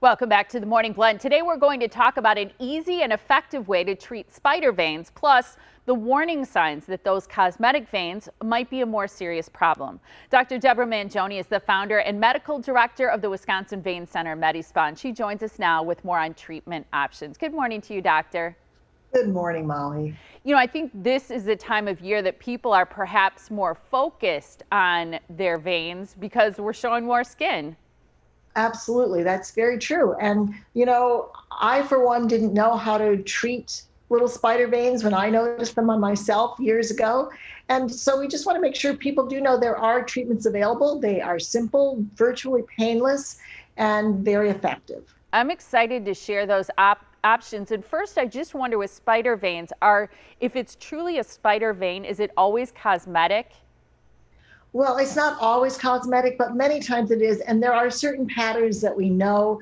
Welcome back to the Morning Blend. Today we're going to talk about an easy and effective way to treat spider veins, plus the warning signs that those cosmetic veins might be a more serious problem. Dr. Deborah Manjoney is the founder and medical director of the Wisconsin Vein Center MediSpa, and she joins us now with more on treatment options. Good morning to you, doctor. Good morning, Molly. You know, I think this is the time of year that people are perhaps more focused on their veins because we're showing more skin. Absolutely, that's very true. And, I, for one, didn't know how to treat little spider veins when I noticed them on myself years ago. And so we just want to make sure people do know there are treatments available. They are simple, virtually painless, and very effective. I'm excited to share those options. And first, I just wonder with spider veins, if it's truly a spider vein, is it always cosmetic? Well, it's not always cosmetic, but many times it is. And there are certain patterns that we know.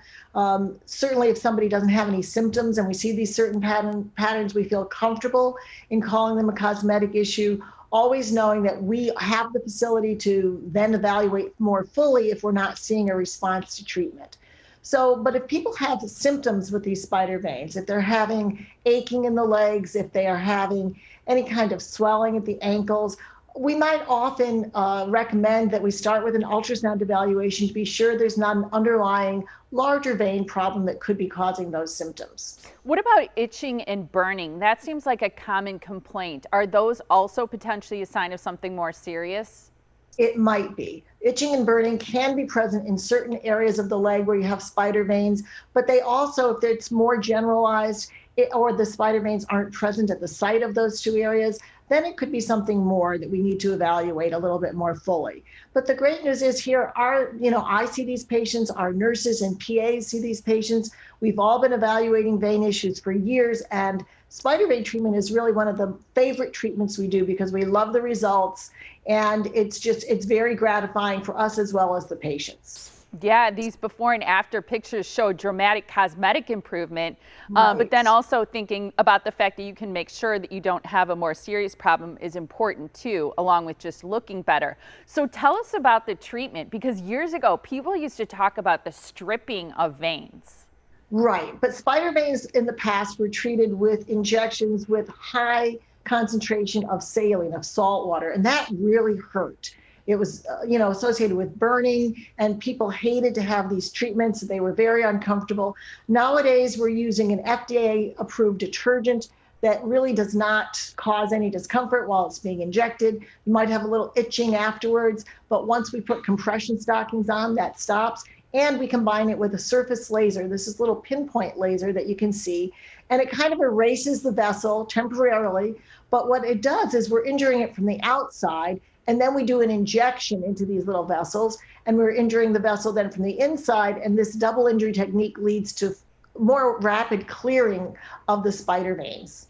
Certainly, if somebody doesn't have any symptoms and we see these certain patterns, we feel comfortable in calling them a cosmetic issue, always knowing that we have the facility to then evaluate more fully if we're not seeing a response to treatment. So, but if people have symptoms with these spider veins, if they're having aching in the legs, if they are having any kind of swelling at the ankles, we might often recommend that we start with an ultrasound evaluation to be sure there's not an underlying larger vein problem that could be causing those symptoms. What about itching and burning? That seems like a common complaint. Are those also potentially a sign of something more serious? It might be. Itching and burning can be present in certain areas of the leg where you have spider veins, but they also, if it's more generalized or the spider veins aren't present at the site of those two areas, then it could be something more that we need to evaluate a little bit more fully. But the great news is here I see these patients, our nurses and PAs see these patients. We've all been evaluating vein issues for years, and spider vein treatment is really one of the favorite treatments we do because we love the results, and it's very gratifying for us as well as the patients. Yeah, these before and after pictures show dramatic cosmetic improvement, Right. but then also thinking about the fact that you can make sure that you don't have a more serious problem is important too, along with just looking better. So tell us about the treatment, because years ago, people used to talk about the stripping of veins. Right. But spider veins in the past were treated with injections with high concentration of saline, of salt water, and that really hurt. It was, associated with burning, and people hated to have these treatments. They were very uncomfortable. Nowadays, we're using an FDA-approved detergent that really does not cause any discomfort while it's being injected. You might have a little itching afterwards, but once we put compression stockings on, that stops. And we combine it with a surface laser. This is a little pinpoint laser that you can see, and it kind of erases the vessel temporarily. But what it does is we're injuring it from the outside, and then we do an injection into these little vessels, and we're injuring the vessel then from the inside. And this double injury technique leads to more rapid clearing of the spider veins.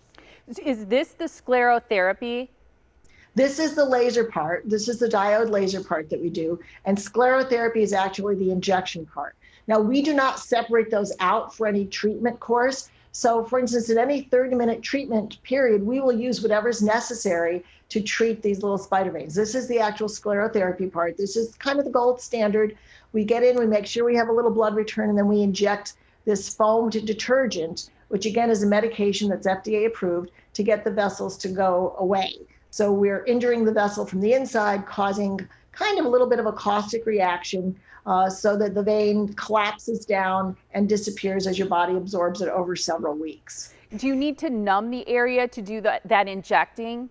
Is this the sclerotherapy? This is the laser part. This is the diode laser part that we do. And sclerotherapy is actually the injection part. Now, we do not separate those out for any treatment course. So, for instance, in any 30-minute treatment period, we will use whatever's necessary to treat these little spider veins. This is the actual sclerotherapy part. This is kind of the gold standard. We get in, we make sure we have a little blood return, and then we inject this foamed detergent, which again is a medication that's FDA approved to get the vessels to go away. So we're injuring the vessel from the inside, causing kind of a little bit of a caustic reaction so that the vein collapses down and disappears as your body absorbs it over several weeks. Do you need to numb the area to do that injecting?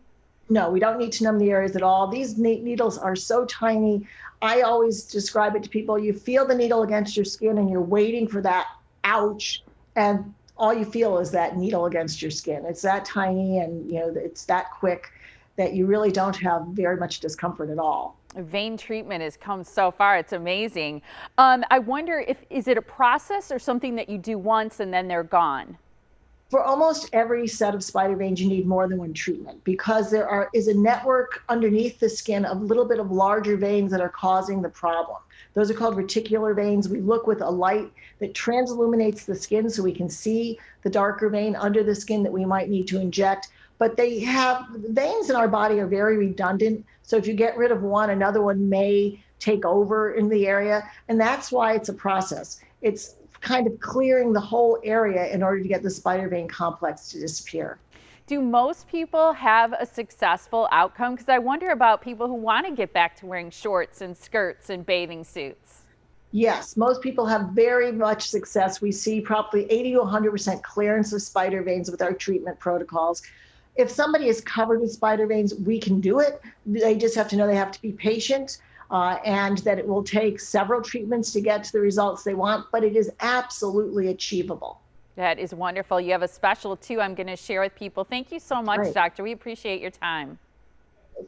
No, we don't need to numb the areas at all. These needles are so tiny. I always describe it to people. You feel the needle against your skin and you're waiting for that ouch, and all you feel is that needle against your skin. It's that tiny, and it's that quick that you really don't have very much discomfort at all. Vein treatment has come so far. It's amazing. I wonder is it a process or something that you do once and then they're gone? For almost every set of spider veins, you need more than one treatment because there is a network underneath the skin of a little bit of larger veins that are causing the problem. Those are called reticular veins. We look with a light that transilluminates the skin so we can see the darker vein under the skin that we might need to inject. But veins in our body are very redundant. So if you get rid of one, another one may take over in the area. And that's why it's a process. It's kind of clearing the whole area in order to get the spider vein complex to disappear. Do most people have a successful outcome? Because I wonder about people who want to get back to wearing shorts and skirts and bathing suits. Yes, most people have very much success. We see probably 80 to 100% clearance of spider veins with our treatment protocols. If somebody is covered with spider veins, we can do it. They just have to know they have to be patient and that it will take several treatments to get to the results they want, but it is absolutely achievable. That is wonderful. You have a special too I'm going to share with people. Thank you so much, Great. doctor. We appreciate your time.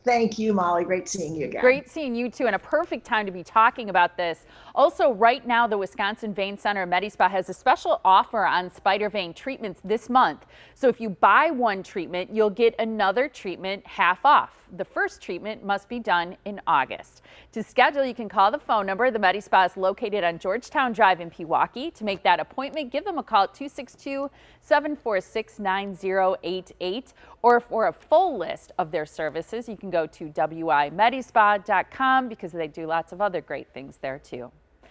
Thank you, Molly. Great seeing you again. Great seeing you too, and a perfect time to be talking about this. Also, right now, the Wisconsin Vein Center MediSpa has a special offer on spider vein treatments this month. So if you buy one treatment, you'll get another treatment half off. The first treatment must be done in August. To schedule, you can call the phone number. The MediSpa is located on Georgetown Drive in Pewaukee. To make that appointment, give them a call at 262-746-9088. Or for a full list of their services, you can go to wimedispa.com because they do lots of other great things there too.